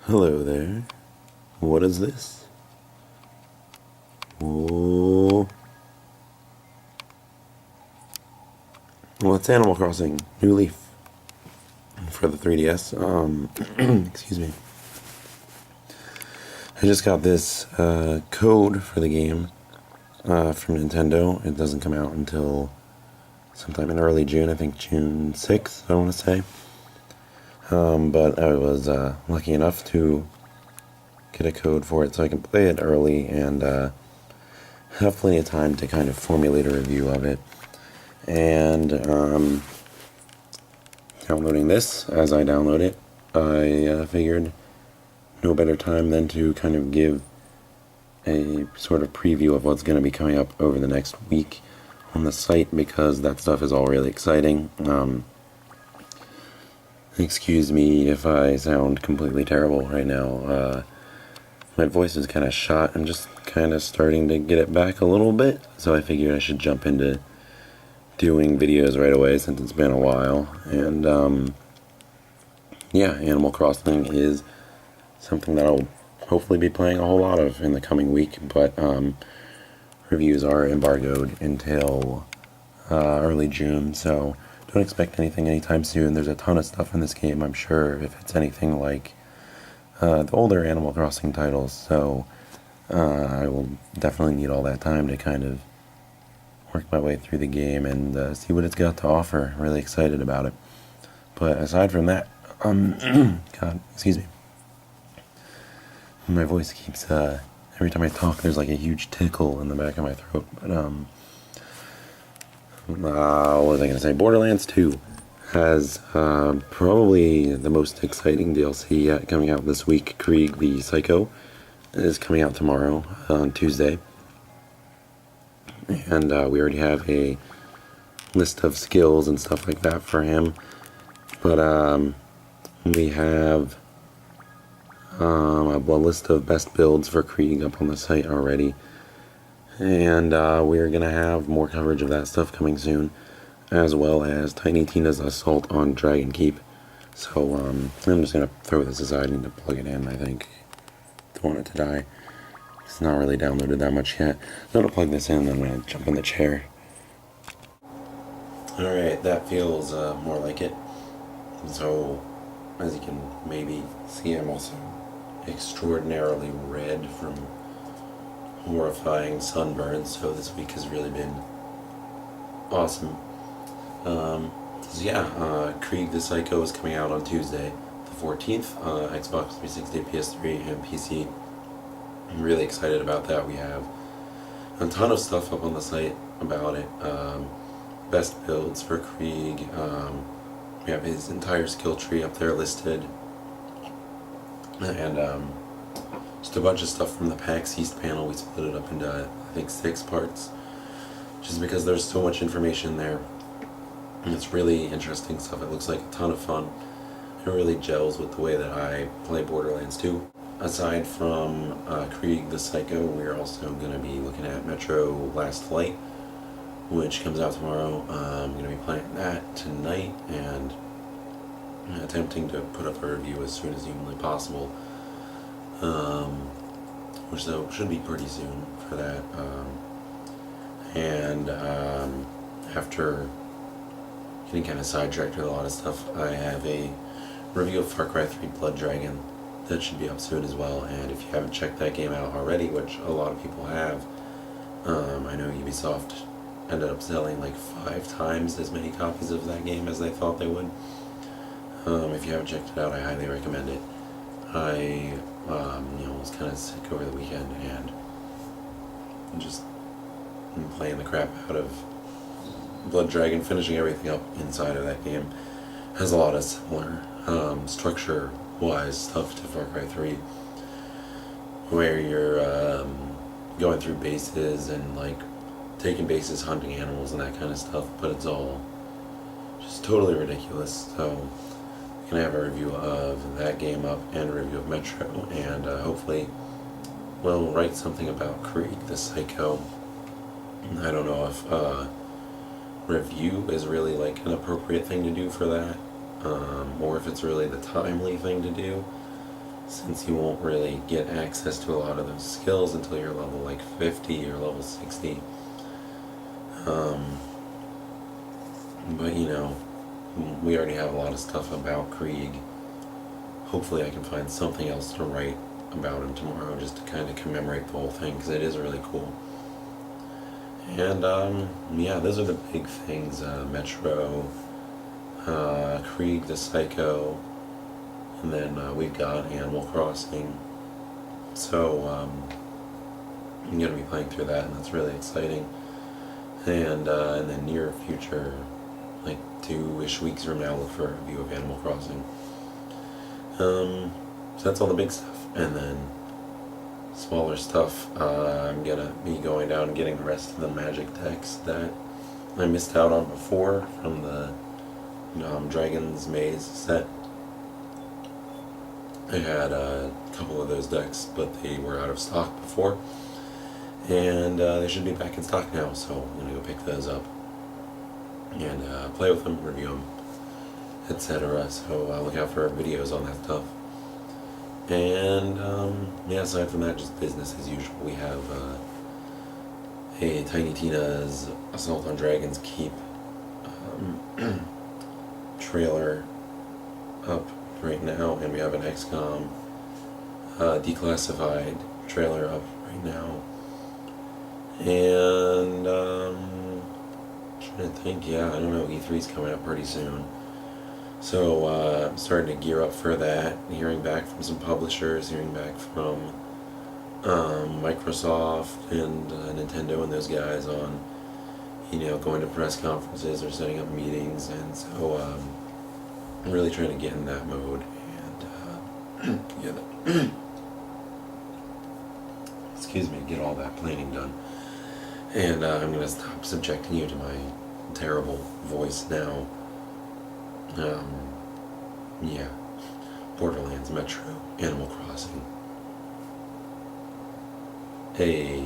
Hello there. What is this? Oh, well, it's Animal Crossing New Leaf for the 3DS. Excuse me. I just got this code for the game from Nintendo. It doesn't come out until sometime in early June. I think June 6th, I want to say. But I was lucky enough to get a code for it so I can play it early and have plenty of time to kind of formulate a review of it. And downloading this, as I download it, I figured no better time than to kind of give a sort of preview of what's going to be coming up over the next week on the site, because that stuff is all really exciting. Excuse me if I sound completely terrible right now. My voice is kind of shot. I'm just kind of starting to get it back a little bit, so I figured I should jump into doing videos right away since it's been a while. And yeah, Animal Crossing is something that I'll hopefully be playing a whole lot of in the coming week, but reviews are embargoed until early June, so don't expect anything anytime soon. There's a ton of stuff in this game, I'm sure, if it's anything like the older Animal Crossing titles, so I will definitely need all that time to kind of work my way through the game and see what it's got to offer. I'm really excited about it. But aside from that, God, excuse me. My voice keeps, every time I talk, there's like a huge tickle in the back of my throat. But, what was I going to say? Borderlands 2 has probably the most exciting DLC yet coming out this week. Krieg the Psycho is coming out tomorrow on Tuesday. And we already have a list of skills and stuff like that for him. But we have a list of best builds for Krieg up on the site already. And we're going to have more coverage of that stuff coming soon, as well as Tiny Tina's assault on Dragon Keep. So I'm just going to throw this aside. I need to plug it in, I think. Don't want it to die. It's not really downloaded that much yet. So I'm going to plug this in, and I'm going to jump in the chair. Alright, that feels more like it. So, as you can maybe see, I'm also extraordinarily red from horrifying sunburns, so this week has really been awesome. So yeah, Krieg the Psycho is coming out on Tuesday, the 14th, Xbox 360, PS3, and PC. I'm really excited about that. We have a ton of stuff up on the site about it. Best builds for Krieg. We have his entire skill tree up there listed. And just a bunch of stuff from the PAX East panel. We split it up into, I think, 6 parts, just because there's so much information there. And it's really interesting stuff. It looks like a ton of fun. It really gels with the way that I play Borderlands 2. Aside from Krieg the Psycho, we're also going to be looking at Metro Last Flight, which comes out tomorrow. I'm going to be playing that tonight and attempting to put up a review as soon as humanly possible. Which though should be pretty soon for that. After getting kind of sidetracked with a lot of stuff, I have a review of Far Cry 3 Blood Dragon that should be up soon as well. And if you haven't checked that game out already, which a lot of people have, I know Ubisoft ended up selling like 5 times as many copies of that game as they thought they would. If you haven't checked it out, I highly recommend it. I was kind of sick over the weekend and just playing the crap out of Blood Dragon, finishing everything up inside of that game. Has a lot of similar structure-wise stuff to Far Cry 3, where you're going through bases and like taking bases, hunting animals and that kind of stuff, but it's all just totally ridiculous. So gonna have a review of that game up and a review of Metro, and hopefully we'll write something about Krieg the Psycho. I don't know if review is really like an appropriate thing to do for that, or if it's really the timely thing to do. since you won't really get access to a lot of those skills until you're level like 50 or level 60. But you know, we already have a lot of stuff about Krieg. Hopefully I can find something else to write about him tomorrow just to kind of commemorate the whole thing, because it is really cool. And yeah, those are the big things. Metro, Krieg the Psycho, and then we've got Animal Crossing. So I'm going to be playing through that, and that's really exciting. And in the near future, like 2-ish weeks from now, look for a review of Animal Crossing. So that's all the big stuff. And then smaller stuff, I'm going to be going down and getting the rest of the Magic decks that I missed out on before from the Dragon's Maze set. I had a couple of those decks, but they were out of stock before. And they should be back in stock now, so I'm going to go pick those up and play with them, review them, etc. So look out for videos on that stuff. And yeah, aside from that, just business as usual. We have a Tiny Tina's Assault on Dragon's Keep trailer up right now, and we have an XCOM Declassified trailer up right now. And trying to think, yeah, I don't know, E3's coming up pretty soon. So I'm starting to gear up for that, hearing back from some publishers, hearing back from Microsoft and Nintendo and those guys on, going to press conferences or setting up meetings, and so I'm really trying to get in that mode and yeah, excuse me, get all that planning done. And I'm going to stop subjecting you to my terrible voice now. Yeah. Borderlands, Metro, Animal Crossing. Hey.